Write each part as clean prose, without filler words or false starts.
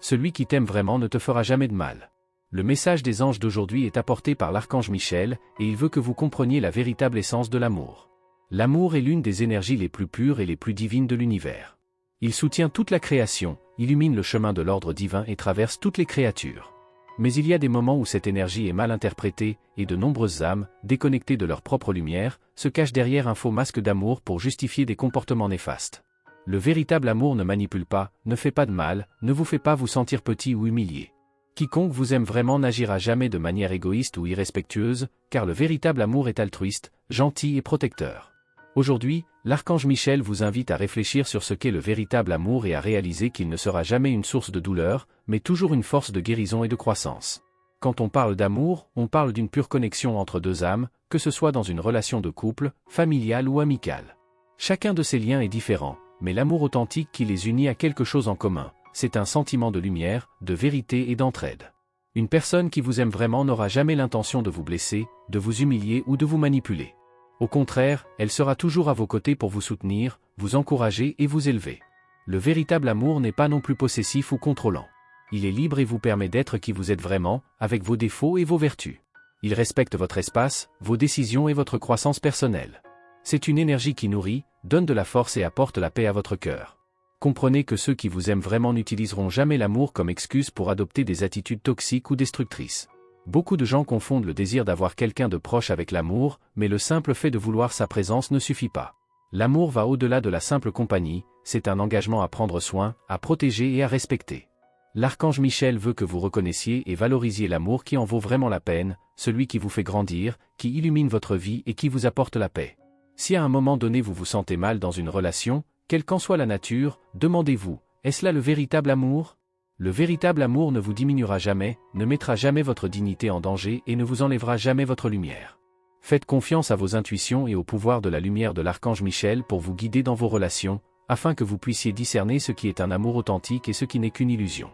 Celui qui t'aime vraiment ne te fera jamais de mal. Le message des anges d'aujourd'hui est apporté par l'archange Michel, et il veut que vous compreniez la véritable essence de l'amour. L'amour est l'une des énergies les plus pures et les plus divines de l'univers. Il soutient toute la création, illumine le chemin de l'ordre divin et traverse toutes les créatures. Mais il y a des moments où cette énergie est mal interprétée, et de nombreuses âmes, déconnectées de leur propre lumière, se cachent derrière un faux masque d'amour pour justifier des comportements néfastes. Le véritable amour ne manipule pas, ne fait pas de mal, ne vous fait pas vous sentir petit ou humilié. Quiconque vous aime vraiment n'agira jamais de manière égoïste ou irrespectueuse, car le véritable amour est altruiste, gentil et protecteur. Aujourd'hui, l'archange Michel vous invite à réfléchir sur ce qu'est le véritable amour et à réaliser qu'il ne sera jamais une source de douleur, mais toujours une force de guérison et de croissance. Quand on parle d'amour, on parle d'une pure connexion entre deux âmes, que ce soit dans une relation de couple, familiale ou amicale. Chacun de ces liens est différent, mais l'amour authentique qui les unit a quelque chose en commun. C'est un sentiment de lumière, de vérité et d'entraide. Une personne qui vous aime vraiment n'aura jamais l'intention de vous blesser, de vous humilier ou de vous manipuler. Au contraire, elle sera toujours à vos côtés pour vous soutenir, vous encourager et vous élever. Le véritable amour n'est pas non plus possessif ou contrôlant. Il est libre et vous permet d'être qui vous êtes vraiment, avec vos défauts et vos vertus. Il respecte votre espace, vos décisions et votre croissance personnelle. C'est une énergie qui nourrit, donne de la force et apporte la paix à votre cœur. Comprenez que ceux qui vous aiment vraiment n'utiliseront jamais l'amour comme excuse pour adopter des attitudes toxiques ou destructrices. Beaucoup de gens confondent le désir d'avoir quelqu'un de proche avec l'amour, mais le simple fait de vouloir sa présence ne suffit pas. L'amour va au-delà de la simple compagnie, c'est un engagement à prendre soin, à protéger et à respecter. L'archange Michel veut que vous reconnaissiez et valorisiez l'amour qui en vaut vraiment la peine, celui qui vous fait grandir, qui illumine votre vie et qui vous apporte la paix. Si à un moment donné vous vous sentez mal dans une relation, quelle qu'en soit la nature, demandez-vous, est-ce là le véritable amour ? Le véritable amour ne vous diminuera jamais, ne mettra jamais votre dignité en danger et ne vous enlèvera jamais votre lumière. Faites confiance à vos intuitions et au pouvoir de la lumière de l'archange Michel pour vous guider dans vos relations, afin que vous puissiez discerner ce qui est un amour authentique et ce qui n'est qu'une illusion.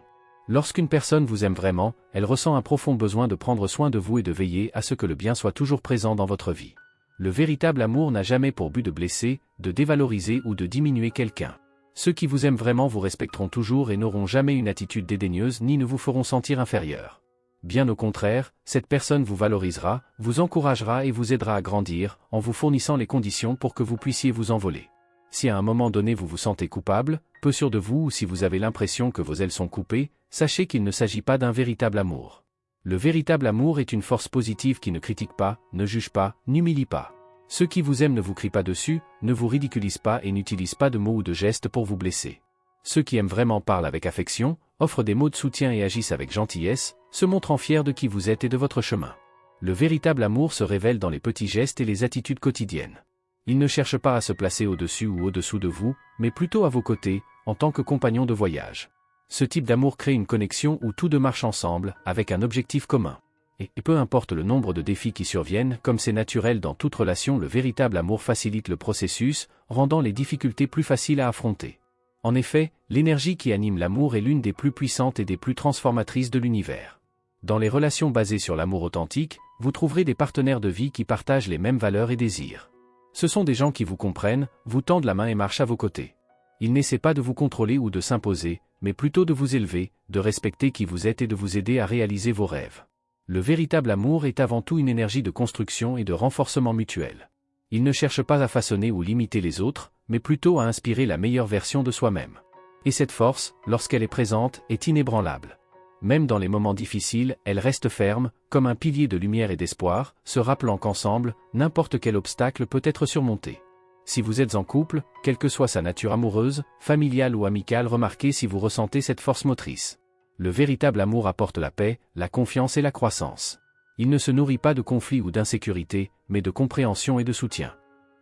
Lorsqu'une personne vous aime vraiment, elle ressent un profond besoin de prendre soin de vous et de veiller à ce que le bien soit toujours présent dans votre vie. Le véritable amour n'a jamais pour but de blesser, de dévaloriser ou de diminuer quelqu'un. Ceux qui vous aiment vraiment vous respecteront toujours et n'auront jamais une attitude dédaigneuse ni ne vous feront sentir inférieur. Bien au contraire, cette personne vous valorisera, vous encouragera et vous aidera à grandir, en vous fournissant les conditions pour que vous puissiez vous envoler. Si à un moment donné vous vous sentez coupable, peu sûr de vous ou si vous avez l'impression que vos ailes sont coupées, sachez qu'il ne s'agit pas d'un véritable amour. Le véritable amour est une force positive qui ne critique pas, ne juge pas, n'humilie pas. Ceux qui vous aiment ne vous crient pas dessus, ne vous ridiculisent pas et n'utilisent pas de mots ou de gestes pour vous blesser. Ceux qui aiment vraiment parlent avec affection, offrent des mots de soutien et agissent avec gentillesse, se montrant fiers de qui vous êtes et de votre chemin. Le véritable amour se révèle dans les petits gestes et les attitudes quotidiennes. Il ne cherche pas à se placer au-dessus ou au-dessous de vous, mais plutôt à vos côtés, en tant que compagnon de voyage. Ce type d'amour crée une connexion où tous deux marchent ensemble, avec un objectif commun. Et peu importe le nombre de défis qui surviennent, comme c'est naturel dans toute relation, le véritable amour facilite le processus, rendant les difficultés plus faciles à affronter. En effet, l'énergie qui anime l'amour est l'une des plus puissantes et des plus transformatrices de l'univers. Dans les relations basées sur l'amour authentique, vous trouverez des partenaires de vie qui partagent les mêmes valeurs et désirs. Ce sont des gens qui vous comprennent, vous tendent la main et marchent à vos côtés. Ils n'essaient pas de vous contrôler ou de s'imposer, mais plutôt de vous élever, de respecter qui vous êtes et de vous aider à réaliser vos rêves. Le véritable amour est avant tout une énergie de construction et de renforcement mutuel. Il ne cherche pas à façonner ou limiter les autres, mais plutôt à inspirer la meilleure version de soi-même. Et cette force, lorsqu'elle est présente, est inébranlable. Même dans les moments difficiles, elle reste ferme, comme un pilier de lumière et d'espoir, se rappelant qu'ensemble, n'importe quel obstacle peut être surmonté. Si vous êtes en couple, quelle que soit sa nature amoureuse, familiale ou amicale, remarquez si vous ressentez cette force motrice. Le véritable amour apporte la paix, la confiance et la croissance. Il ne se nourrit pas de conflits ou d'insécurité, mais de compréhension et de soutien.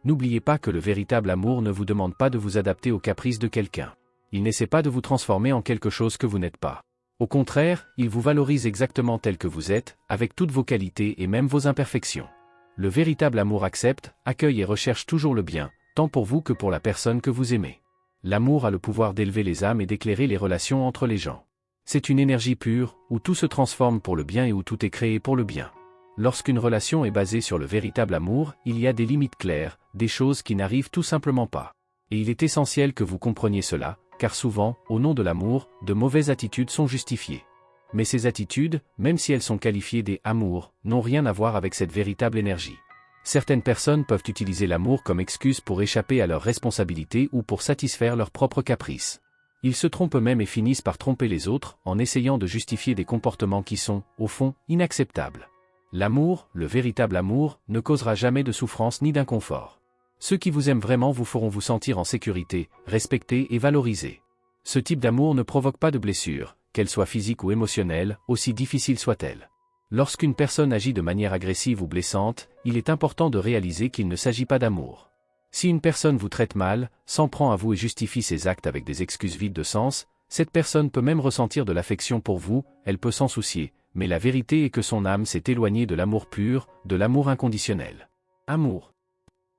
N'oubliez pas que le véritable amour ne vous demande pas de vous adapter aux caprices de quelqu'un. Il n'essaie pas de vous transformer en quelque chose que vous n'êtes pas. Au contraire, il vous valorise exactement tel que vous êtes, avec toutes vos qualités et même vos imperfections. Le véritable amour accepte, accueille et recherche toujours le bien, tant pour vous que pour la personne que vous aimez. L'amour a le pouvoir d'élever les âmes et d'éclairer les relations entre les gens. C'est une énergie pure, où tout se transforme pour le bien et où tout est créé pour le bien. Lorsqu'une relation est basée sur le véritable amour, il y a des limites claires, des choses qui n'arrivent tout simplement pas. Et il est essentiel que vous compreniez cela, car souvent, au nom de l'amour, de mauvaises attitudes sont justifiées. Mais ces attitudes, même si elles sont qualifiées des amours, n'ont rien à voir avec cette véritable énergie. Certaines personnes peuvent utiliser l'amour comme excuse pour échapper à leurs responsabilités ou pour satisfaire leurs propres caprices. Ils se trompent eux-mêmes et finissent par tromper les autres en essayant de justifier des comportements qui sont, au fond, inacceptables. L'amour, le véritable amour, ne causera jamais de souffrance ni d'inconfort. Ceux qui vous aiment vraiment vous feront vous sentir en sécurité, respecté et valorisé. Ce type d'amour ne provoque pas de blessures, qu'elles soient physiques ou émotionnelles, aussi difficiles soient-elles. Lorsqu'une personne agit de manière agressive ou blessante, il est important de réaliser qu'il ne s'agit pas d'amour. Si une personne vous traite mal, s'en prend à vous et justifie ses actes avec des excuses vides de sens, cette personne peut même ressentir de l'affection pour vous, elle peut s'en soucier, mais la vérité est que son âme s'est éloignée de l'amour pur, de l'amour inconditionnel. Amour.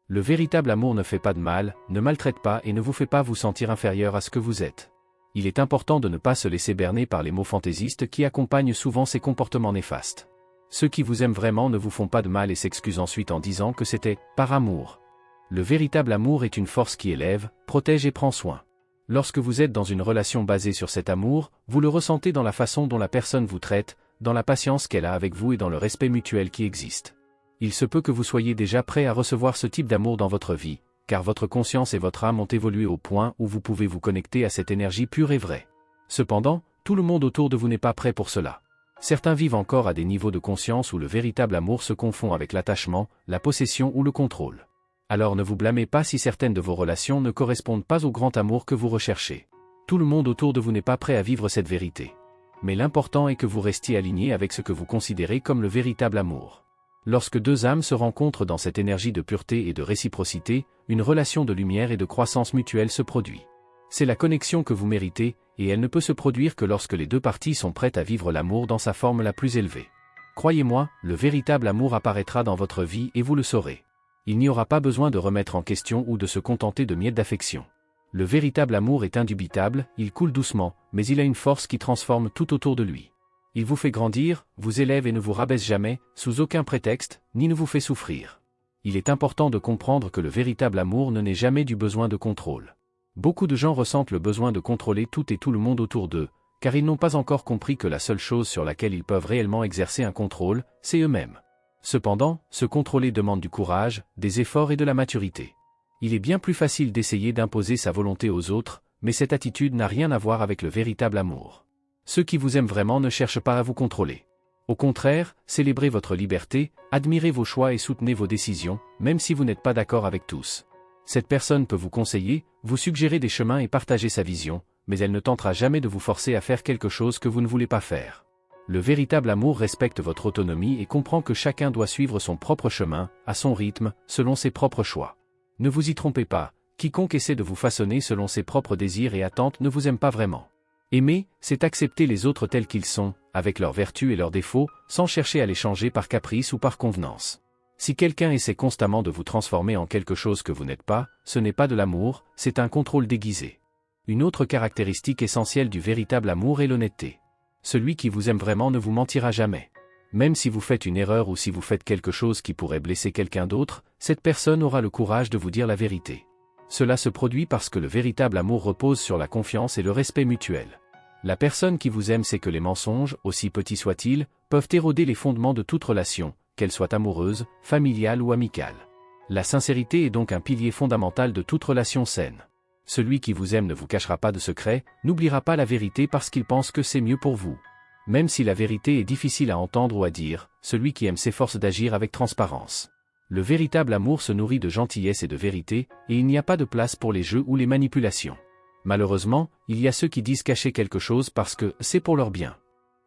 Le véritable amour ne fait pas de mal, ne maltraite pas et ne vous fait pas vous sentir inférieur à ce que vous êtes. Il est important de ne pas se laisser berner par les mots fantaisistes qui accompagnent souvent ces comportements néfastes. Ceux qui vous aiment vraiment ne vous font pas de mal et s'excusent ensuite en disant que c'était « par amour ». Le véritable amour est une force qui élève, protège et prend soin. Lorsque vous êtes dans une relation basée sur cet amour, vous le ressentez dans la façon dont la personne vous traite, dans la patience qu'elle a avec vous et dans le respect mutuel qui existe. Il se peut que vous soyez déjà prêt à recevoir ce type d'amour dans votre vie, car votre conscience et votre âme ont évolué au point où vous pouvez vous connecter à cette énergie pure et vraie. Cependant, tout le monde autour de vous n'est pas prêt pour cela. Certains vivent encore à des niveaux de conscience où le véritable amour se confond avec l'attachement, la possession ou le contrôle. Alors ne vous blâmez pas si certaines de vos relations ne correspondent pas au grand amour que vous recherchez. Tout le monde autour de vous n'est pas prêt à vivre cette vérité. Mais l'important est que vous restiez aligné avec ce que vous considérez comme le véritable amour. Lorsque deux âmes se rencontrent dans cette énergie de pureté et de réciprocité, une relation de lumière et de croissance mutuelle se produit. C'est la connexion que vous méritez, et elle ne peut se produire que lorsque les deux parties sont prêtes à vivre l'amour dans sa forme la plus élevée. Croyez-moi, le véritable amour apparaîtra dans votre vie et vous le saurez. Il n'y aura pas besoin de remettre en question ou de se contenter de miettes d'affection. Le véritable amour est indubitable, il coule doucement, mais il a une force qui transforme tout autour de lui. Il vous fait grandir, vous élève et ne vous rabaisse jamais, sous aucun prétexte, ni ne vous fait souffrir. Il est important de comprendre que le véritable amour ne naît jamais du besoin de contrôle. Beaucoup de gens ressentent le besoin de contrôler tout et tout le monde autour d'eux, car ils n'ont pas encore compris que la seule chose sur laquelle ils peuvent réellement exercer un contrôle, c'est eux-mêmes. Cependant, se contrôler demande du courage, des efforts et de la maturité. Il est bien plus facile d'essayer d'imposer sa volonté aux autres, mais cette attitude n'a rien à voir avec le véritable amour. Ceux qui vous aiment vraiment ne cherchent pas à vous contrôler. Au contraire, célébrez votre liberté, admirez vos choix et soutenez vos décisions, même si vous n'êtes pas d'accord avec tous. Cette personne peut vous conseiller, vous suggérer des chemins et partager sa vision, mais elle ne tentera jamais de vous forcer à faire quelque chose que vous ne voulez pas faire. Le véritable amour respecte votre autonomie et comprend que chacun doit suivre son propre chemin, à son rythme, selon ses propres choix. Ne vous y trompez pas, quiconque essaie de vous façonner selon ses propres désirs et attentes ne vous aime pas vraiment. Aimer, c'est accepter les autres tels qu'ils sont, avec leurs vertus et leurs défauts, sans chercher à les changer par caprice ou par convenance. Si quelqu'un essaie constamment de vous transformer en quelque chose que vous n'êtes pas, ce n'est pas de l'amour, c'est un contrôle déguisé. Une autre caractéristique essentielle du véritable amour est l'honnêteté. Celui qui vous aime vraiment ne vous mentira jamais. Même si vous faites une erreur ou si vous faites quelque chose qui pourrait blesser quelqu'un d'autre, cette personne aura le courage de vous dire la vérité. Cela se produit parce que le véritable amour repose sur la confiance et le respect mutuel. La personne qui vous aime sait que les mensonges, aussi petits soient-ils, peuvent éroder les fondements de toute relation, qu'elle soit amoureuse, familiale ou amicale. La sincérité est donc un pilier fondamental de toute relation saine. Celui qui vous aime ne vous cachera pas de secret, n'oubliera pas la vérité parce qu'il pense que c'est mieux pour vous. Même si la vérité est difficile à entendre ou à dire, celui qui aime s'efforce d'agir avec transparence. Le véritable amour se nourrit de gentillesse et de vérité, et il n'y a pas de place pour les jeux ou les manipulations. Malheureusement, il y a ceux qui disent cacher quelque chose parce que c'est pour leur bien.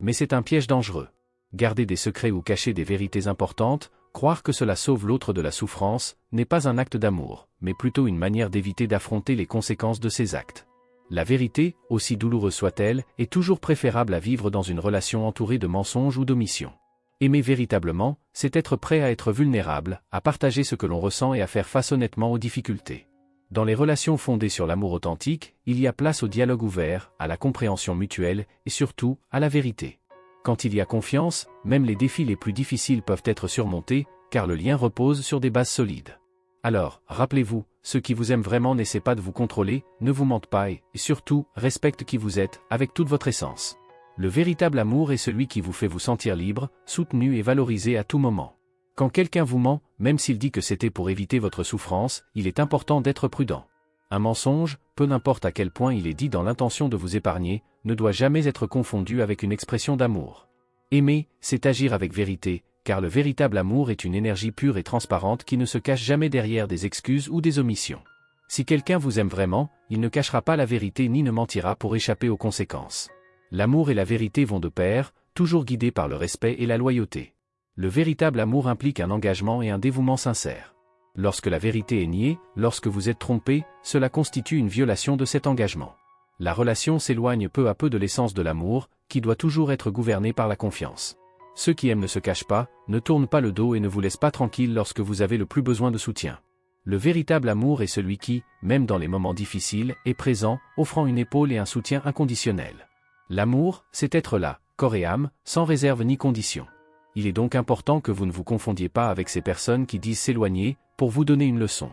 Mais c'est un piège dangereux. Garder des secrets ou cacher des vérités importantes, croire que cela sauve l'autre de la souffrance, n'est pas un acte d'amour, mais plutôt une manière d'éviter d'affronter les conséquences de ses actes. La vérité, aussi douloureuse soit-elle, est toujours préférable à vivre dans une relation entourée de mensonges ou d'omissions. Aimer véritablement, c'est être prêt à être vulnérable, à partager ce que l'on ressent et à faire face honnêtement aux difficultés. Dans les relations fondées sur l'amour authentique, il y a place au dialogue ouvert, à la compréhension mutuelle, et surtout, à la vérité. Quand il y a confiance, même les défis les plus difficiles peuvent être surmontés, car le lien repose sur des bases solides. Alors, rappelez-vous, ceux qui vous aiment vraiment n'essaient pas de vous contrôler, ne vous mentent pas et, surtout, respectent qui vous êtes, avec toute votre essence. Le véritable amour est celui qui vous fait vous sentir libre, soutenu et valorisé à tout moment. Quand quelqu'un vous ment, même s'il dit que c'était pour éviter votre souffrance, il est important d'être prudent. Un mensonge, peu n'importe à quel point il est dit dans l'intention de vous épargner, ne doit jamais être confondu avec une expression d'amour. Aimer, c'est agir avec vérité, car le véritable amour est une énergie pure et transparente qui ne se cache jamais derrière des excuses ou des omissions. Si quelqu'un vous aime vraiment, il ne cachera pas la vérité ni ne mentira pour échapper aux conséquences. L'amour et la vérité vont de pair, toujours guidés par le respect et la loyauté. Le véritable amour implique un engagement et un dévouement sincère. Lorsque la vérité est niée, lorsque vous êtes trompé, cela constitue une violation de cet engagement. La relation s'éloigne peu à peu de l'essence de l'amour, qui doit toujours être gouvernée par la confiance. Ceux qui aiment ne se cachent pas, ne tournent pas le dos et ne vous laissent pas tranquille lorsque vous avez le plus besoin de soutien. Le véritable amour est celui qui, même dans les moments difficiles, est présent, offrant une épaule et un soutien inconditionnel. L'amour, c'est être là, corps et âme, sans réserve ni condition. Il est donc important que vous ne vous confondiez pas avec ces personnes qui disent s'éloigner, pour vous donner une leçon.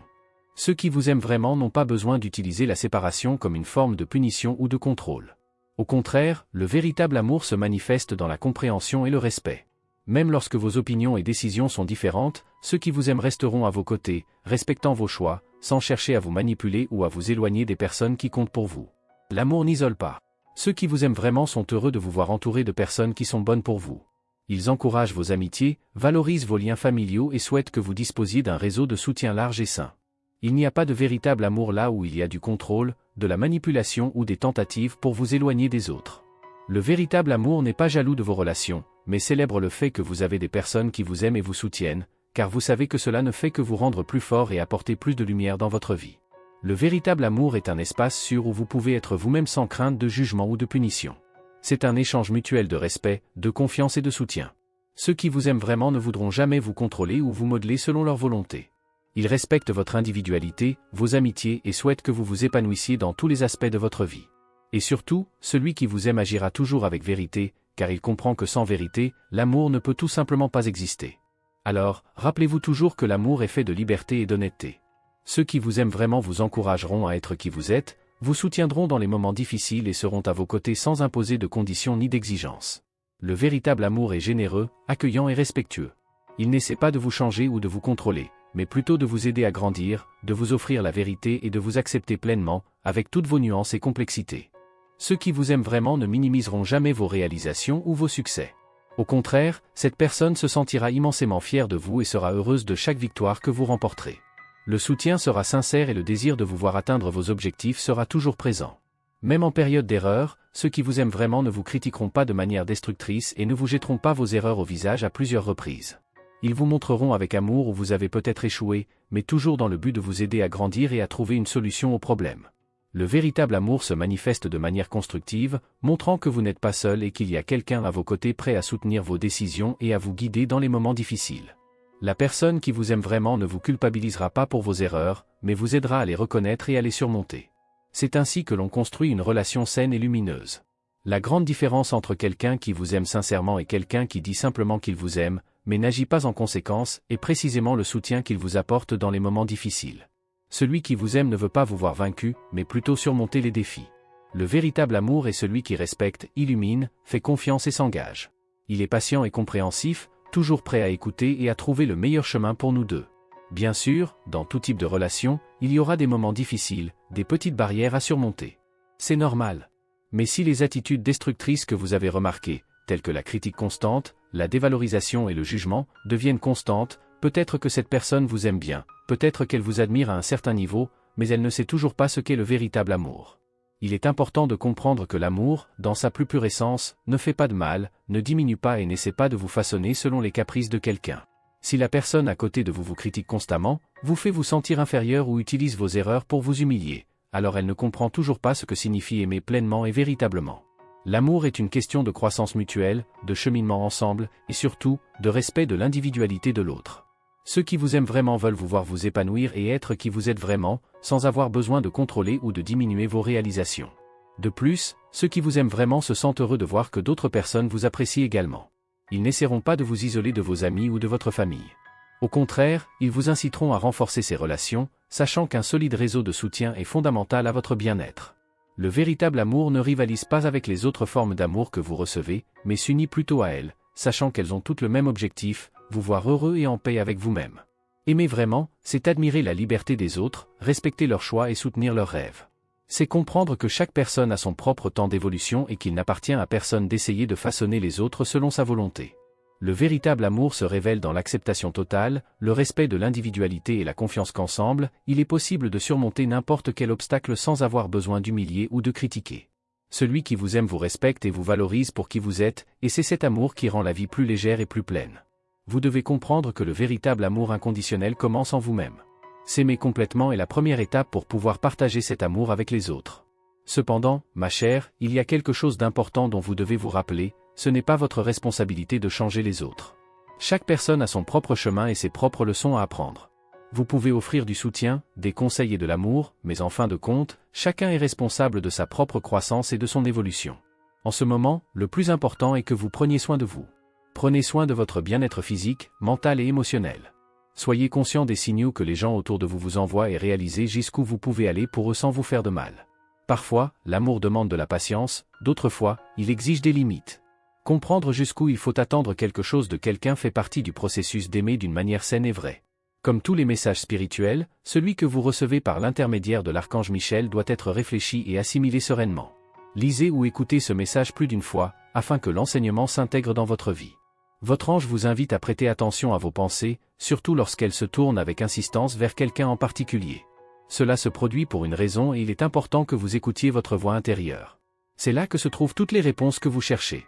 Ceux qui vous aiment vraiment n'ont pas besoin d'utiliser la séparation comme une forme de punition ou de contrôle. Au contraire, le véritable amour se manifeste dans la compréhension et le respect. Même lorsque vos opinions et décisions sont différentes, ceux qui vous aiment resteront à vos côtés, respectant vos choix, sans chercher à vous manipuler ou à vous éloigner des personnes qui comptent pour vous. L'amour n'isole pas. Ceux qui vous aiment vraiment sont heureux de vous voir entouré de personnes qui sont bonnes pour vous. Ils encouragent vos amitiés, valorisent vos liens familiaux et souhaitent que vous disposiez d'un réseau de soutien large et sain. Il n'y a pas de véritable amour là où il y a du contrôle, de la manipulation ou des tentatives pour vous éloigner des autres. Le véritable amour n'est pas jaloux de vos relations, mais célèbre le fait que vous avez des personnes qui vous aiment et vous soutiennent, car vous savez que cela ne fait que vous rendre plus fort et apporter plus de lumière dans votre vie. Le véritable amour est un espace sûr où vous pouvez être vous-même sans crainte de jugement ou de punition. C'est un échange mutuel de respect, de confiance et de soutien. Ceux qui vous aiment vraiment ne voudront jamais vous contrôler ou vous modeler selon leur volonté. Ils respectent votre individualité, vos amitiés et souhaitent que vous vous épanouissiez dans tous les aspects de votre vie. Et surtout, celui qui vous aime agira toujours avec vérité, car il comprend que sans vérité, l'amour ne peut tout simplement pas exister. Alors, rappelez-vous toujours que l'amour est fait de liberté et d'honnêteté. Ceux qui vous aiment vraiment vous encourageront à être qui vous êtes, vous soutiendront dans les moments difficiles et seront à vos côtés sans imposer de conditions ni d'exigences. Le véritable amour est généreux, accueillant et respectueux. Il n'essaie pas de vous changer ou de vous contrôler, mais plutôt de vous aider à grandir, de vous offrir la vérité et de vous accepter pleinement, avec toutes vos nuances et complexités. Ceux qui vous aiment vraiment ne minimiseront jamais vos réalisations ou vos succès. Au contraire, cette personne se sentira immensément fière de vous et sera heureuse de chaque victoire que vous remporterez. Le soutien sera sincère et le désir de vous voir atteindre vos objectifs sera toujours présent. Même en période d'erreur, ceux qui vous aiment vraiment ne vous critiqueront pas de manière destructrice et ne vous jetteront pas vos erreurs au visage à plusieurs reprises. Ils vous montreront avec amour où vous avez peut-être échoué, mais toujours dans le but de vous aider à grandir et à trouver une solution au problème. Le véritable amour se manifeste de manière constructive, montrant que vous n'êtes pas seul et qu'il y a quelqu'un à vos côtés prêt à soutenir vos décisions et à vous guider dans les moments difficiles. La personne qui vous aime vraiment ne vous culpabilisera pas pour vos erreurs, mais vous aidera à les reconnaître et à les surmonter. C'est ainsi que l'on construit une relation saine et lumineuse. La grande différence entre quelqu'un qui vous aime sincèrement et quelqu'un qui dit simplement qu'il vous aime, mais n'agit pas en conséquence, est précisément le soutien qu'il vous apporte dans les moments difficiles. Celui qui vous aime ne veut pas vous voir vaincu, mais plutôt surmonter les défis. Le véritable amour est celui qui respecte, illumine, fait confiance et s'engage. Il est patient et compréhensif, toujours prêt à écouter et à trouver le meilleur chemin pour nous deux. Bien sûr, dans tout type de relation, il y aura des moments difficiles, des petites barrières à surmonter. C'est normal. Mais si les attitudes destructrices que vous avez remarquées, telles que la critique constante, la dévalorisation et le jugement, deviennent constantes, peut-être que cette personne vous aime bien, peut-être qu'elle vous admire à un certain niveau, mais elle ne sait toujours pas ce qu'est le véritable amour. Il est important de comprendre que l'amour, dans sa plus pure essence, ne fait pas de mal, ne diminue pas et n'essaie pas de vous façonner selon les caprices de quelqu'un. Si la personne à côté de vous vous critique constamment, vous fait vous sentir inférieur ou utilise vos erreurs pour vous humilier, alors elle ne comprend toujours pas ce que signifie aimer pleinement et véritablement. L'amour est une question de croissance mutuelle, de cheminement ensemble, et surtout, de respect de l'individualité de l'autre. Ceux qui vous aiment vraiment veulent vous voir vous épanouir et être qui vous êtes vraiment, sans avoir besoin de contrôler ou de diminuer vos réalisations. De plus, ceux qui vous aiment vraiment se sentent heureux de voir que d'autres personnes vous apprécient également. Ils n'essaieront pas de vous isoler de vos amis ou de votre famille. Au contraire, ils vous inciteront à renforcer ces relations, sachant qu'un solide réseau de soutien est fondamental à votre bien-être. Le véritable amour ne rivalise pas avec les autres formes d'amour que vous recevez, mais s'unit plutôt à elles, sachant qu'elles ont toutes le même objectif, vous voir heureux et en paix avec vous-même. Aimer vraiment, c'est admirer la liberté des autres, respecter leurs choix et soutenir leurs rêves. C'est comprendre que chaque personne a son propre temps d'évolution et qu'il n'appartient à personne d'essayer de façonner les autres selon sa volonté. Le véritable amour se révèle dans l'acceptation totale, le respect de l'individualité et la confiance qu'ensemble, il est possible de surmonter n'importe quel obstacle sans avoir besoin d'humilier ou de critiquer. Celui qui vous aime vous respecte et vous valorise pour qui vous êtes, et c'est cet amour qui rend la vie plus légère et plus pleine. Vous devez comprendre que le véritable amour inconditionnel commence en vous-même. S'aimer complètement est la première étape pour pouvoir partager cet amour avec les autres. Cependant, ma chère, il y a quelque chose d'important dont vous devez vous rappeler, ce n'est pas votre responsabilité de changer les autres. Chaque personne a son propre chemin et ses propres leçons à apprendre. Vous pouvez offrir du soutien, des conseils et de l'amour, mais en fin de compte, chacun est responsable de sa propre croissance et de son évolution. En ce moment, le plus important est que vous preniez soin de vous. Prenez soin de votre bien-être physique, mental et émotionnel. Soyez conscient des signaux que les gens autour de vous vous envoient et réalisez jusqu'où vous pouvez aller pour eux sans vous faire de mal. Parfois, l'amour demande de la patience, d'autres fois, il exige des limites. Comprendre jusqu'où il faut attendre quelque chose de quelqu'un fait partie du processus d'aimer d'une manière saine et vraie. Comme tous les messages spirituels, celui que vous recevez par l'intermédiaire de l'archange Michel doit être réfléchi et assimilé sereinement. Lisez ou écoutez ce message plus d'une fois, afin que l'enseignement s'intègre dans votre vie. Votre ange vous invite à prêter attention à vos pensées, surtout lorsqu'elles se tournent avec insistance vers quelqu'un en particulier. Cela se produit pour une raison et il est important que vous écoutiez votre voix intérieure. C'est là que se trouvent toutes les réponses que vous cherchez.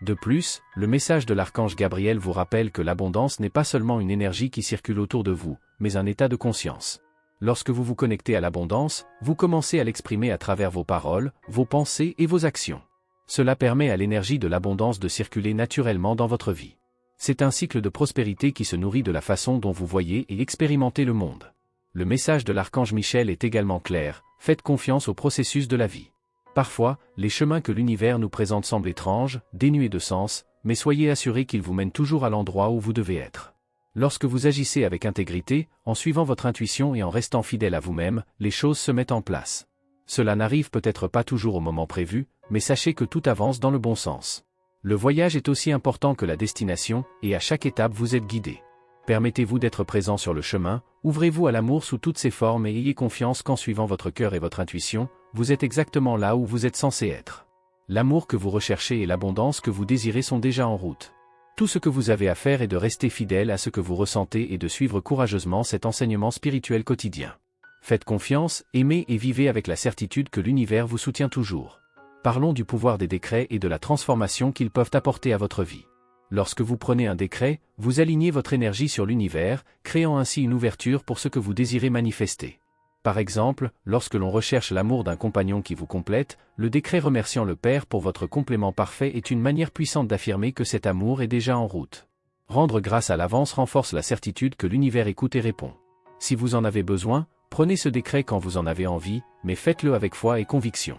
De plus, le message de l'archange Gabriel vous rappelle que l'abondance n'est pas seulement une énergie qui circule autour de vous, mais un état de conscience. Lorsque vous vous connectez à l'abondance, vous commencez à l'exprimer à travers vos paroles, vos pensées et vos actions. Cela permet à l'énergie de l'abondance de circuler naturellement dans votre vie. C'est un cycle de prospérité qui se nourrit de la façon dont vous voyez et expérimentez le monde. Le message de l'archange Michel est également clair, faites confiance au processus de la vie. Parfois, les chemins que l'univers nous présente semblent étranges, dénués de sens, mais soyez assurés qu'ils vous mènent toujours à l'endroit où vous devez être. Lorsque vous agissez avec intégrité, en suivant votre intuition et en restant fidèle à vous-même, les choses se mettent en place. Cela n'arrive peut-être pas toujours au moment prévu, mais sachez que tout avance dans le bon sens. Le voyage est aussi important que la destination, et à chaque étape vous êtes guidé. Permettez-vous d'être présent sur le chemin, ouvrez-vous à l'amour sous toutes ses formes et ayez confiance qu'en suivant votre cœur et votre intuition, vous êtes exactement là où vous êtes censé être. L'amour que vous recherchez et l'abondance que vous désirez sont déjà en route. Tout ce que vous avez à faire est de rester fidèle à ce que vous ressentez et de suivre courageusement cet enseignement spirituel quotidien. Faites confiance, aimez et vivez avec la certitude que l'univers vous soutient toujours. Parlons du pouvoir des décrets et de la transformation qu'ils peuvent apporter à votre vie. Lorsque vous prenez un décret, vous alignez votre énergie sur l'univers, créant ainsi une ouverture pour ce que vous désirez manifester. Par exemple, lorsque l'on recherche l'amour d'un compagnon qui vous complète, le décret remerciant le Père pour votre complément parfait est une manière puissante d'affirmer que cet amour est déjà en route. Rendre grâce à l'avance renforce la certitude que l'univers écoute et répond. Si vous en avez besoin, prenez ce décret quand vous en avez envie, mais faites-le avec foi et conviction.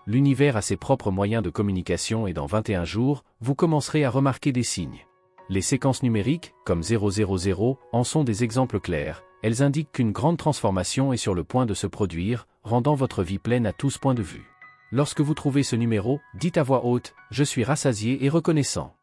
L'univers a ses propres moyens de communication et dans 21 jours, vous commencerez à remarquer des signes. Les séquences numériques, comme 000, en sont des exemples clairs, elles indiquent qu'une grande transformation est sur le point de se produire, rendant votre vie pleine à tous points de vue. Lorsque vous trouvez ce numéro, dites à voix haute « Je suis rassasié et reconnaissant ».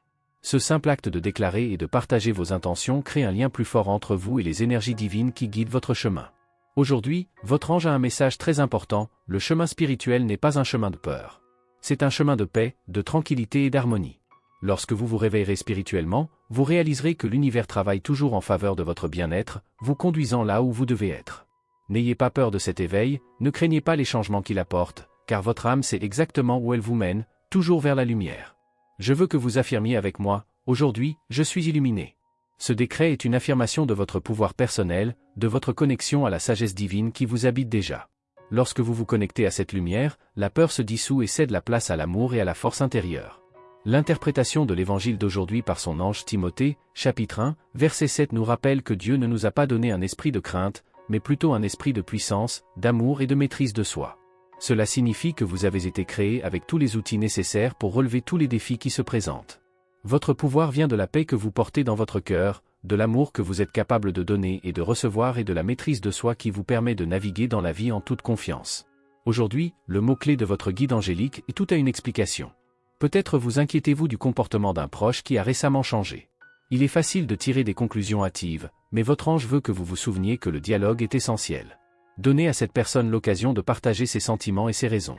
Ce simple acte de déclarer et de partager vos intentions crée un lien plus fort entre vous et les énergies divines qui guident votre chemin. Aujourd'hui, votre ange a un message très important, le chemin spirituel n'est pas un chemin de peur. C'est un chemin de paix, de tranquillité et d'harmonie. Lorsque vous vous réveillerez spirituellement, vous réaliserez que l'univers travaille toujours en faveur de votre bien-être, vous conduisant là où vous devez être. N'ayez pas peur de cet éveil, ne craignez pas les changements qu'il apporte, car votre âme sait exactement où elle vous mène, toujours vers la lumière. Je veux que vous affirmiez avec moi, aujourd'hui, je suis illuminé. Ce décret est une affirmation de votre pouvoir personnel, de votre connexion à la sagesse divine qui vous habite déjà. Lorsque vous vous connectez à cette lumière, la peur se dissout et cède la place à l'amour et à la force intérieure. L'interprétation de l'évangile d'aujourd'hui par son ange Timothée, chapitre 1, verset 7 nous rappelle que Dieu ne nous a pas donné un esprit de crainte, mais plutôt un esprit de puissance, d'amour et de maîtrise de soi. Cela signifie que vous avez été créé avec tous les outils nécessaires pour relever tous les défis qui se présentent. Votre pouvoir vient de la paix que vous portez dans votre cœur, de l'amour que vous êtes capable de donner et de recevoir et de la maîtrise de soi qui vous permet de naviguer dans la vie en toute confiance. Aujourd'hui, le mot-clé de votre guide angélique est tout à une explication. Peut-être vous inquiétez-vous du comportement d'un proche qui a récemment changé. Il est facile de tirer des conclusions hâtives, mais votre ange veut que vous vous souveniez que le dialogue est essentiel. Donnez à cette personne l'occasion de partager ses sentiments et ses raisons.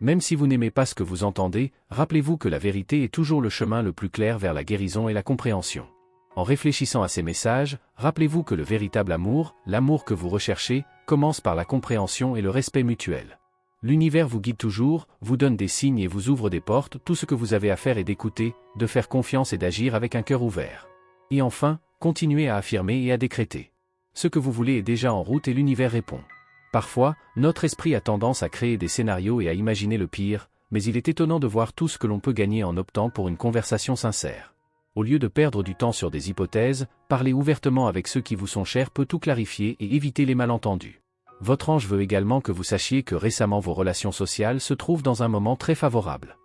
Même si vous n'aimez pas ce que vous entendez, rappelez-vous que la vérité est toujours le chemin le plus clair vers la guérison et la compréhension. En réfléchissant à ces messages, rappelez-vous que le véritable amour, l'amour que vous recherchez, commence par la compréhension et le respect mutuel. L'univers vous guide toujours, vous donne des signes et vous ouvre des portes, tout ce que vous avez à faire est d'écouter, de faire confiance et d'agir avec un cœur ouvert. Et enfin, continuez à affirmer et à décréter. Ce que vous voulez est déjà en route et l'univers répond. Parfois, notre esprit a tendance à créer des scénarios et à imaginer le pire, mais il est étonnant de voir tout ce que l'on peut gagner en optant pour une conversation sincère. Au lieu de perdre du temps sur des hypothèses, parler ouvertement avec ceux qui vous sont chers peut tout clarifier et éviter les malentendus. Votre ange veut également que vous sachiez que récemment vos relations sociales se trouvent dans un moment très favorable.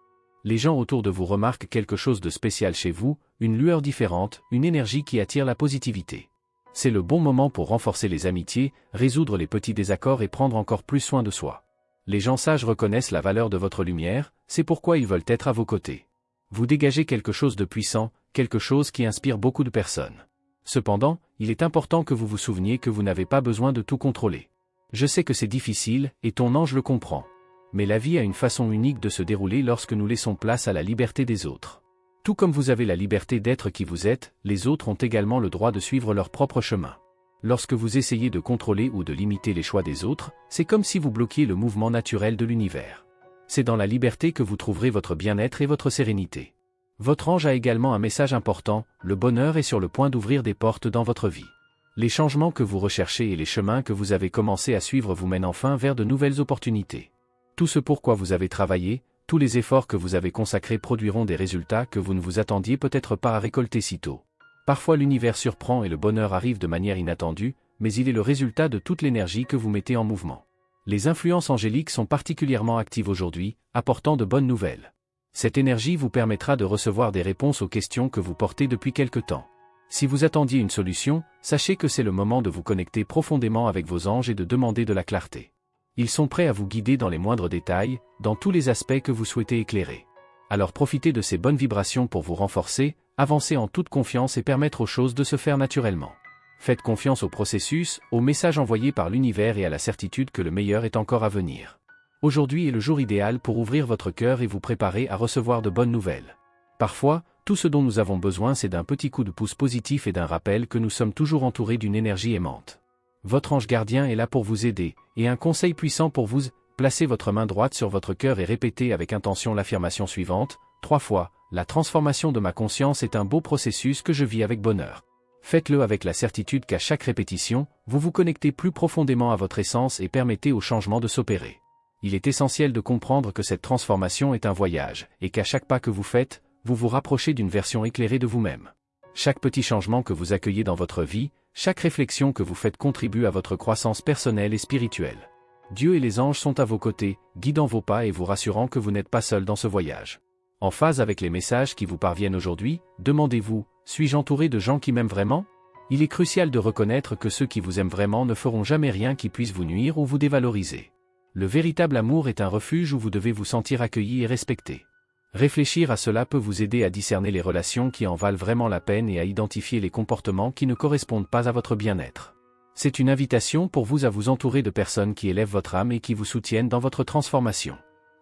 Les gens autour de vous remarquent quelque chose de spécial chez vous, une lueur différente, une énergie qui attire la positivité. C'est le bon moment pour renforcer les amitiés, résoudre les petits désaccords et prendre encore plus soin de soi. Les gens sages reconnaissent la valeur de votre lumière, c'est pourquoi ils veulent être à vos côtés. Vous dégagez quelque chose de puissant, quelque chose qui inspire beaucoup de personnes. Cependant, il est important que vous vous souveniez que vous n'avez pas besoin de tout contrôler. Je sais que c'est difficile, et ton ange le comprend. Mais la vie a une façon unique de se dérouler lorsque nous laissons place à la liberté des autres. Tout comme vous avez la liberté d'être qui vous êtes, les autres ont également le droit de suivre leur propre chemin. Lorsque vous essayez de contrôler ou de limiter les choix des autres, c'est comme si vous bloquiez le mouvement naturel de l'univers. C'est dans la liberté que vous trouverez votre bien-être et votre sérénité. Votre ange a également un message important, le bonheur est sur le point d'ouvrir des portes dans votre vie. Les changements que vous recherchez et les chemins que vous avez commencé à suivre vous mènent enfin vers de nouvelles opportunités. Tout ce pourquoi vous avez travaillé, tous les efforts que vous avez consacrés produiront des résultats que vous ne vous attendiez peut-être pas à récolter si tôt. Parfois l'univers surprend et le bonheur arrive de manière inattendue, mais il est le résultat de toute l'énergie que vous mettez en mouvement. Les influences angéliques sont particulièrement actives aujourd'hui, apportant de bonnes nouvelles. Cette énergie vous permettra de recevoir des réponses aux questions que vous portez depuis quelque temps. Si vous attendiez une solution, sachez que c'est le moment de vous connecter profondément avec vos anges et de demander de la clarté. Ils sont prêts à vous guider dans les moindres détails, dans tous les aspects que vous souhaitez éclairer. Alors profitez de ces bonnes vibrations pour vous renforcer, avancer en toute confiance et permettre aux choses de se faire naturellement. Faites confiance au processus, aux messages envoyés par l'univers et à la certitude que le meilleur est encore à venir. Aujourd'hui est le jour idéal pour ouvrir votre cœur et vous préparer à recevoir de bonnes nouvelles. Parfois, tout ce dont nous avons besoin c'est d'un petit coup de pouce positif et d'un rappel que nous sommes toujours entourés d'une énergie aimante. Votre ange gardien est là pour vous aider, et un conseil puissant pour vous, placez votre main droite sur votre cœur et répétez avec intention l'affirmation suivante, 3 fois, la transformation de ma conscience est un beau processus que je vis avec bonheur. Faites-le avec la certitude qu'à chaque répétition, vous vous connectez plus profondément à votre essence et permettez au changement de s'opérer. Il est essentiel de comprendre que cette transformation est un voyage, et qu'à chaque pas que vous faites, vous vous rapprochez d'une version éclairée de vous-même. Chaque petit changement que vous accueillez dans votre vie, chaque réflexion que vous faites contribue à votre croissance personnelle et spirituelle. Dieu et les anges sont à vos côtés, guidant vos pas et vous rassurant que vous n'êtes pas seul dans ce voyage. En phase avec les messages qui vous parviennent aujourd'hui, demandez-vous, suis-je entouré de gens qui m'aiment vraiment ? Il est crucial de reconnaître que ceux qui vous aiment vraiment ne feront jamais rien qui puisse vous nuire ou vous dévaloriser. Le véritable amour est un refuge où vous devez vous sentir accueilli et respecté. Réfléchir à cela peut vous aider à discerner les relations qui en valent vraiment la peine et à identifier les comportements qui ne correspondent pas à votre bien-être. C'est une invitation pour vous à vous entourer de personnes qui élèvent votre âme et qui vous soutiennent dans votre transformation.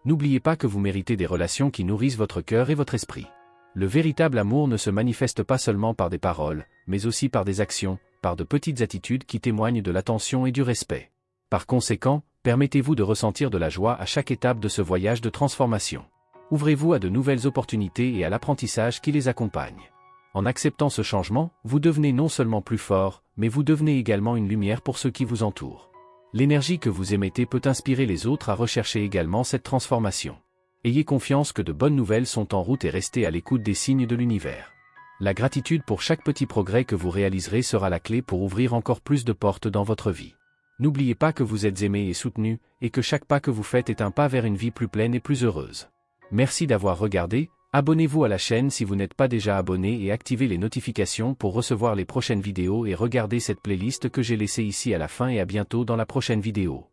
N'oubliez pas que vous méritez des relations qui nourrissent votre cœur et votre esprit. Le véritable amour ne se manifeste pas seulement par des paroles, mais aussi par des actions, par de petites attitudes qui témoignent de l'attention et du respect. Par conséquent, permettez-vous de ressentir de la joie à chaque étape de ce voyage de transformation. Ouvrez-vous à de nouvelles opportunités et à l'apprentissage qui les accompagne. En acceptant ce changement, vous devenez non seulement plus fort, mais vous devenez également une lumière pour ceux qui vous entourent. L'énergie que vous émettez peut inspirer les autres à rechercher également cette transformation. Ayez confiance que de bonnes nouvelles sont en route et restez à l'écoute des signes de l'univers. La gratitude pour chaque petit progrès que vous réaliserez sera la clé pour ouvrir encore plus de portes dans votre vie. N'oubliez pas que vous êtes aimé et soutenu, et que chaque pas que vous faites est un pas vers une vie plus pleine et plus heureuse. Merci d'avoir regardé, Abonnez-vous à la chaîne si vous n'êtes pas déjà abonné et activez les notifications pour recevoir les prochaines vidéos et regardez cette playlist que j'ai laissée ici à la fin et à bientôt dans la prochaine vidéo.